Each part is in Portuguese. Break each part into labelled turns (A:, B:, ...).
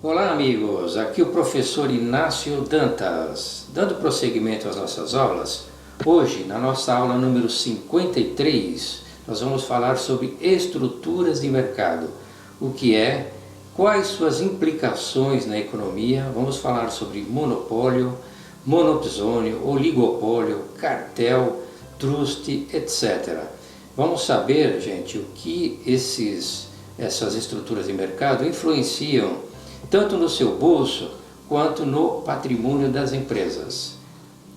A: Olá amigos, aqui o professor Inácio Dantas, dando prosseguimento às nossas aulas. Hoje, na nossa aula número 53, nós vamos falar sobre estruturas de mercado. O que é, quais suas implicações na economia, vamos falar sobre monopólio, monopsônio, oligopólio, cartel, truste, etc. Vamos saber, gente, o que essas estruturas de mercado influenciam tanto no seu bolso quanto no patrimônio das empresas.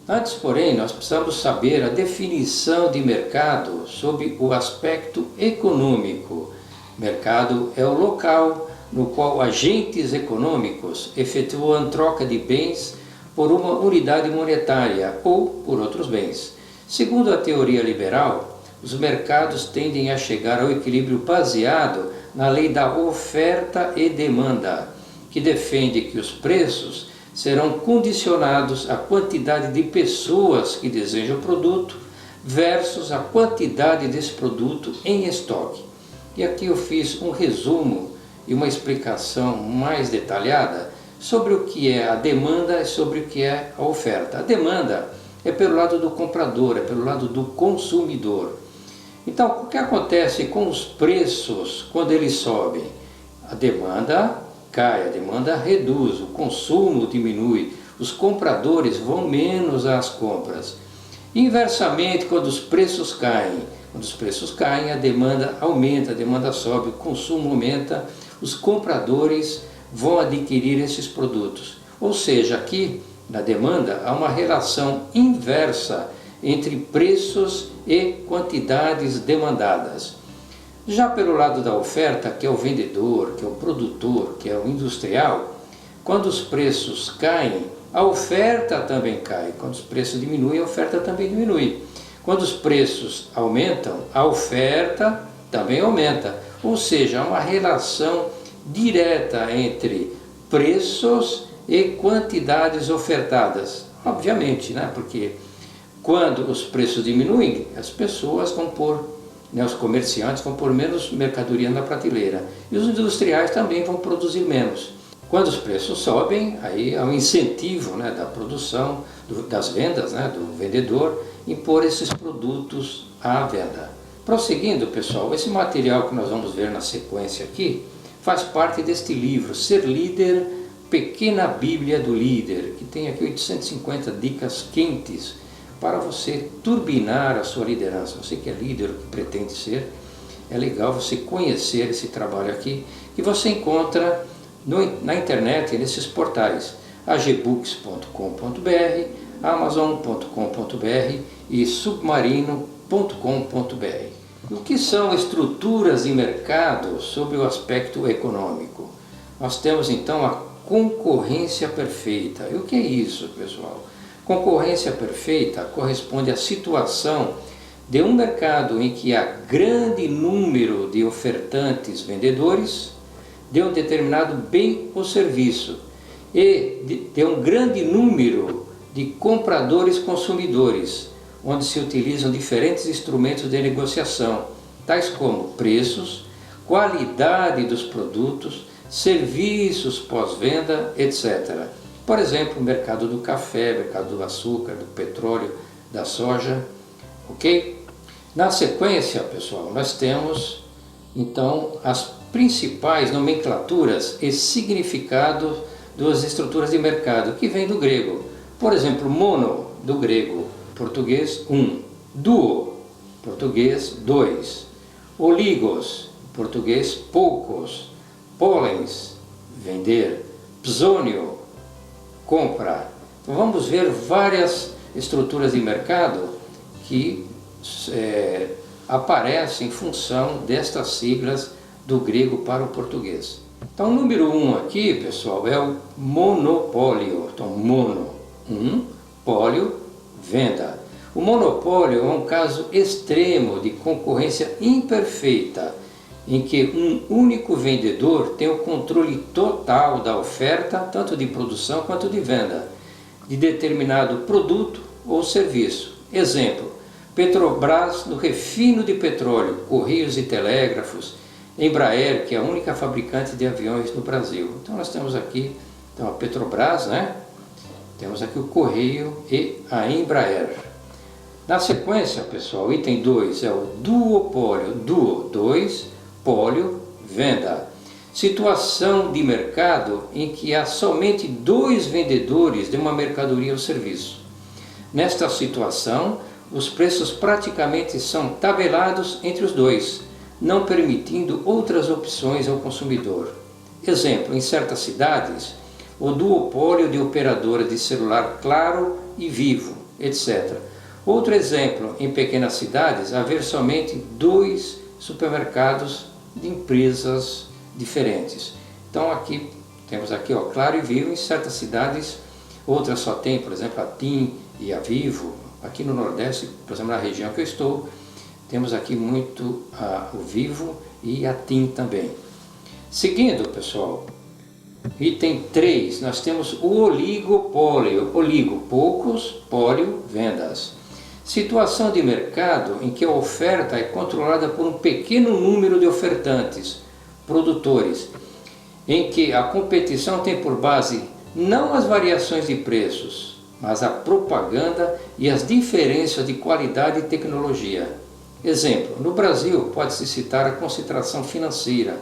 A: Antes, porém, nós precisamos saber a definição de mercado sob o aspecto econômico. Mercado é o local no qual agentes econômicos efetuam troca de bens por uma unidade monetária ou por outros bens. Segundo a teoria liberal, os mercados tendem a chegar ao equilíbrio baseado na lei da oferta e demanda, que defende que os preços serão condicionados à quantidade de pessoas que desejam o produto versus a quantidade desse produto em estoque. E aqui eu fiz um resumo e uma explicação mais detalhada sobre o que é a demanda e sobre o que é a oferta. A demanda é pelo lado do comprador, é pelo lado do consumidor. Então, o que acontece com os preços quando eles sobem? A demanda cai, a demanda reduz, o consumo diminui, os compradores vão menos às compras. Inversamente, quando os preços caem, a demanda aumenta, a demanda sobe, o consumo aumenta, os compradores vão adquirir esses produtos. Ou seja, aqui na demanda há uma relação inversa entre preços e quantidades demandadas. Já pelo lado da oferta, que é o vendedor, que é o produtor, que é o industrial, quando os preços caem, a oferta também cai. Quando os preços diminuem, a oferta também diminui. Quando os preços aumentam, a oferta também aumenta. Ou seja, há uma relação direta entre preços e quantidades ofertadas. Obviamente, né? Porque quando os preços diminuem, as pessoas vão pôr, os comerciantes vão pôr menos mercadoria na prateleira e os industriais também vão produzir menos. Quando os preços sobem, aí há um incentivo da produção, das vendas, do vendedor, em pôr esses produtos à venda. Prosseguindo, pessoal, esse material que nós vamos ver na sequência aqui faz parte deste livro, Ser Líder, Pequena Bíblia do Líder, que tem aqui 850 dicas quentes para você turbinar a sua liderança. Você que é líder, o que pretende ser, é legal você conhecer esse trabalho aqui, que você encontra na internet, nesses portais, agbooks.com.br, amazon.com.br e submarino.com.br. O que são estruturas de mercado sob o aspecto econômico? Nós temos então a concorrência perfeita. E o que é isso, pessoal? Concorrência perfeita corresponde à situação de um mercado em que há grande número de ofertantes vendedores de um determinado bem ou serviço e de um grande número de compradores consumidores, onde se utilizam diferentes instrumentos de negociação, tais como preços, qualidade dos produtos, serviços pós-venda, etc. Por exemplo, o mercado do café, mercado do açúcar, do petróleo, da soja, ok? Na sequência, pessoal, nós temos, então, as principais nomenclaturas e significados das estruturas de mercado, que vem do grego. Por exemplo, mono, do grego, português, duo, português, dois, oligos, português, poucos, polens, vender, psônio, compra. Então vamos ver várias estruturas de mercado que aparecem em função destas siglas do grego para o português. Então o número 1 aqui, pessoal, é o monopólio. Então mono, pólio, venda. O monopólio é um caso extremo de concorrência imperfeita, em que um único vendedor tem o controle total da oferta, tanto de produção quanto de venda, de determinado produto ou serviço. Exemplo, Petrobras no refino de petróleo, Correios e Telégrafos, Embraer, que é a única fabricante de aviões no Brasil. Então nós temos aqui então, a Petrobras, né? Temos aqui o Correio e a Embraer. Na sequência, pessoal, o item 2 é o duopólio. Duo, 2, pólio, venda. Situação de mercado em que há somente 2 vendedores de uma mercadoria ou serviço. Nesta situação, os preços praticamente são tabelados entre os dois, não permitindo outras opções ao consumidor. Exemplo, em certas cidades, o duopólio de operadoras de celular Claro e Vivo, etc. Outro exemplo, em pequenas cidades, haver somente 2 supermercados de empresas diferentes. Então aqui temos aqui, ó, Claro e Vivo. Em certas cidades, outras só tem, por exemplo, a TIM e a Vivo. Aqui no Nordeste, por exemplo, na região que eu estou, temos aqui muito o Vivo e a TIM também. Seguindo, pessoal, item 3, nós temos o oligopólio. Oligo, poucos, pólio, vendas. Situação de mercado em que a oferta é controlada por um pequeno número de ofertantes, produtores, em que a competição tem por base não as variações de preços, mas a propaganda e as diferenças de qualidade e tecnologia. Exemplo, no Brasil pode-se citar a concentração financeira,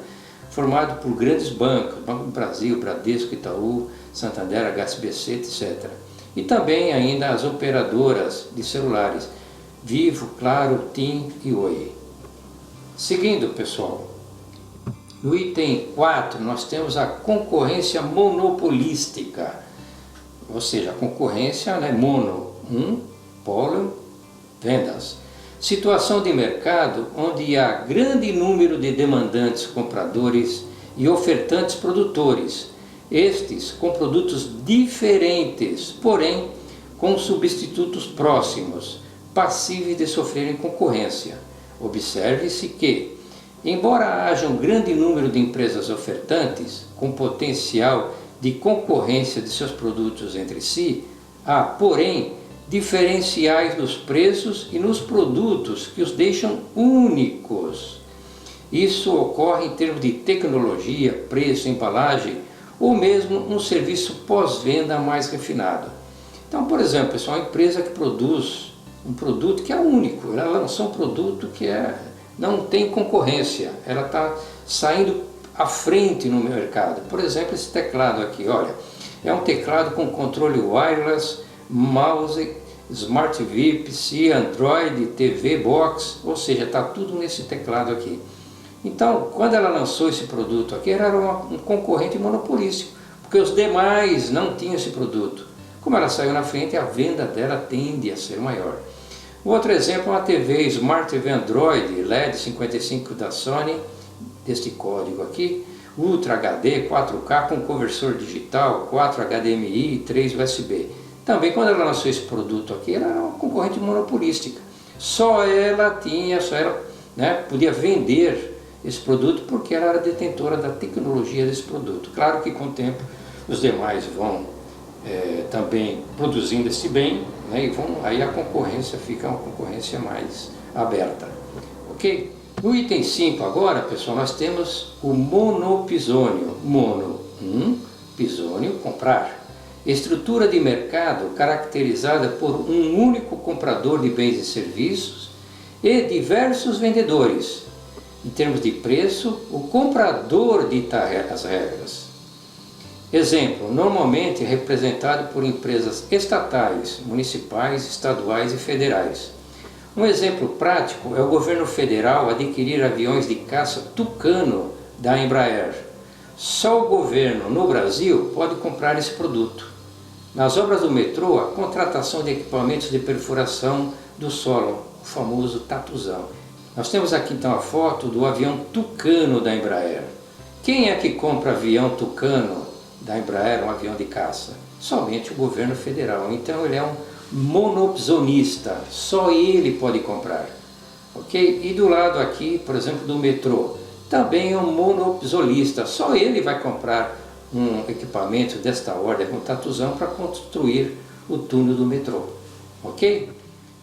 A: formada por grandes bancos, Banco do Brasil, Bradesco, Itaú, Santander, HSBC, etc. E também ainda as operadoras de celulares, Vivo, Claro, TIM e Oi. Seguindo, pessoal, no item 4 nós temos a concorrência monopolística, ou seja, a concorrência, né, mono, polo, vendas. Situação de mercado onde há grande número de demandantes compradores e ofertantes produtores, estes com produtos diferentes, porém com substitutos próximos, passíveis de sofrerem concorrência. Observe-se que, embora haja um grande número de empresas ofertantes com potencial de concorrência de seus produtos entre si, há, porém, diferenciais nos preços e nos produtos que os deixam únicos. Isso ocorre em termos de tecnologia, preço, embalagem ou mesmo um serviço pós-venda mais refinado. Então, por exemplo, pessoal, uma empresa que produz um produto que é único, ela lançou um produto que não tem concorrência, ela está saindo à frente no mercado. Por exemplo, esse teclado aqui, olha, é um teclado com controle wireless, mouse, Smart VIP, C, Android, TV Box, ou seja, está tudo nesse teclado aqui. Então, quando ela lançou esse produto aqui, era um concorrente monopolístico, porque os demais não tinham esse produto. Como ela saiu na frente, a venda dela tende a ser maior. O outro exemplo é uma TV Smart TV Android LED 55 da Sony, deste código aqui, Ultra HD 4K com conversor digital, 4 HDMI e 3 USB. Também quando ela lançou esse produto aqui, ela era uma concorrente monopolística. Só ela podia vender esse produto porque ela era detentora da tecnologia desse produto. Claro que com o tempo os demais vão também produzindo esse bem, né, e aí a concorrência fica uma concorrência mais aberta. Ok? No item 5 agora, pessoal, nós temos o monopisônio. Mono, pisônio, comprar. Estrutura de mercado caracterizada por um único comprador de bens e serviços e diversos vendedores. Em termos de preço, o comprador dita as regras. Exemplo, normalmente representado por empresas estatais, municipais, estaduais e federais. Um exemplo prático é o governo federal adquirir aviões de caça Tucano da Embraer. Só o governo no Brasil pode comprar esse produto. Nas obras do metrô, a contratação de equipamentos de perfuração do solo, o famoso tatuzão. Nós temos aqui então a foto do avião Tucano da Embraer. Quem é que compra avião Tucano da Embraer, um avião de caça? Somente o governo federal. Então ele é um monopsonista, só ele pode comprar. Ok? E do lado aqui, por exemplo, do metrô, também é um monopsolista, só ele vai comprar um equipamento desta ordem, com tatuzão, para construir o túnel do metrô. Ok?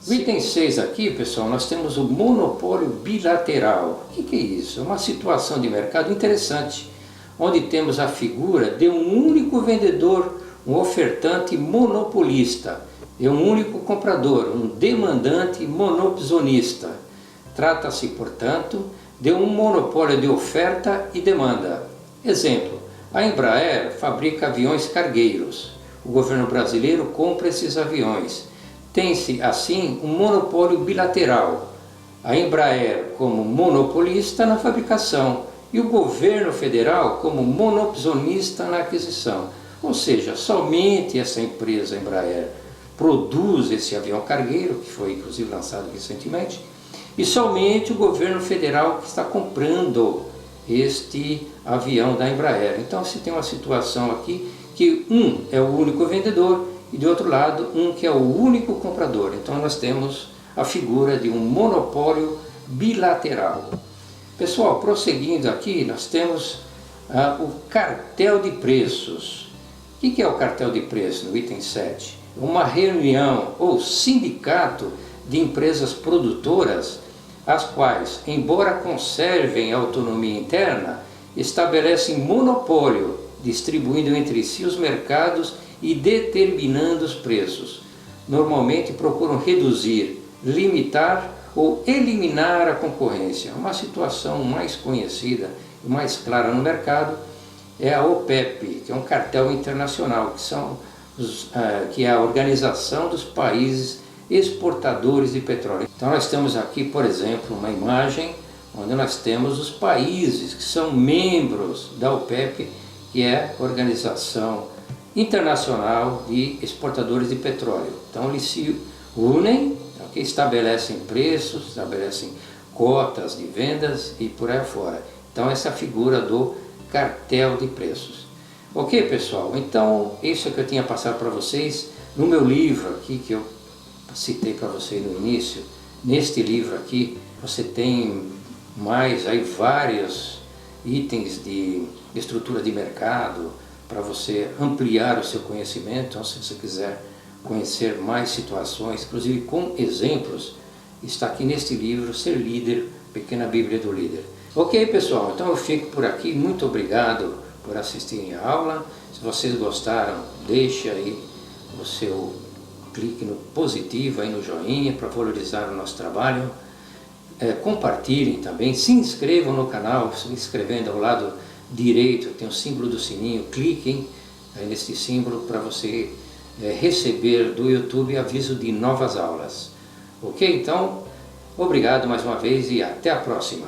A: O item 6 aqui, pessoal, nós temos o monopólio bilateral. O que é isso? É uma situação de mercado interessante, onde temos a figura de um único vendedor, um ofertante monopolista, e um único comprador, um demandante monopsonista. Trata-se, portanto, de um monopólio de oferta e demanda. Exemplo, a Embraer fabrica aviões cargueiros. O governo brasileiro compra esses aviões. Tem-se, assim, um monopólio bilateral. A Embraer como monopolista na fabricação e o governo federal como monopsonista na aquisição. Ou seja, somente essa empresa Embraer produz esse avião cargueiro, que foi inclusive lançado recentemente, e somente o governo federal que está comprando este avião da Embraer. Então se tem uma situação aqui que um é o único vendedor e de outro lado um que é o único comprador. Então nós temos a figura de um monopólio bilateral. Pessoal, prosseguindo aqui, nós temos o cartel de preços. O que é o cartel de preços no item 7? Uma reunião ou sindicato de empresas produtoras, as quais, embora conservem a autonomia interna, estabelecem monopólio, distribuindo entre si os mercados e determinando os preços. Normalmente procuram reduzir, limitar ou eliminar a concorrência. Uma situação mais conhecida e mais clara no mercado é a OPEP, que é um cartel internacional, que é a Organização dos Países Exportadores de Petróleo. Então nós temos aqui, por exemplo, uma imagem onde nós temos os países que são membros da OPEP, que é a Organização Internacional de Exportadores de Petróleo. Então eles se unem, que estabelecem preços, estabelecem cotas de vendas e por aí fora. Então essa é a figura do cartel de preços. Ok, pessoal? Então isso é que eu tinha passado para vocês no meu livro aqui, que eu citei para vocês no início. Neste livro aqui você tem mais aí vários itens de estrutura de mercado para você ampliar o seu conhecimento. Então, se você quiser conhecer mais situações, inclusive com exemplos, está aqui neste livro, Ser Líder, Pequena Bíblia do Líder. Ok, pessoal, então eu fico por aqui. Muito obrigado por assistirem a aula. Se vocês gostaram, deixe aí o seu clique no positivo, aí no joinha, para valorizar o nosso trabalho. Compartilhem também, se inscrevam no canal, se inscrevendo ao lado direito, tem o símbolo do sininho, cliquem nesse símbolo para você receber do YouTube aviso de novas aulas. Ok? Então, obrigado mais uma vez e até a próxima.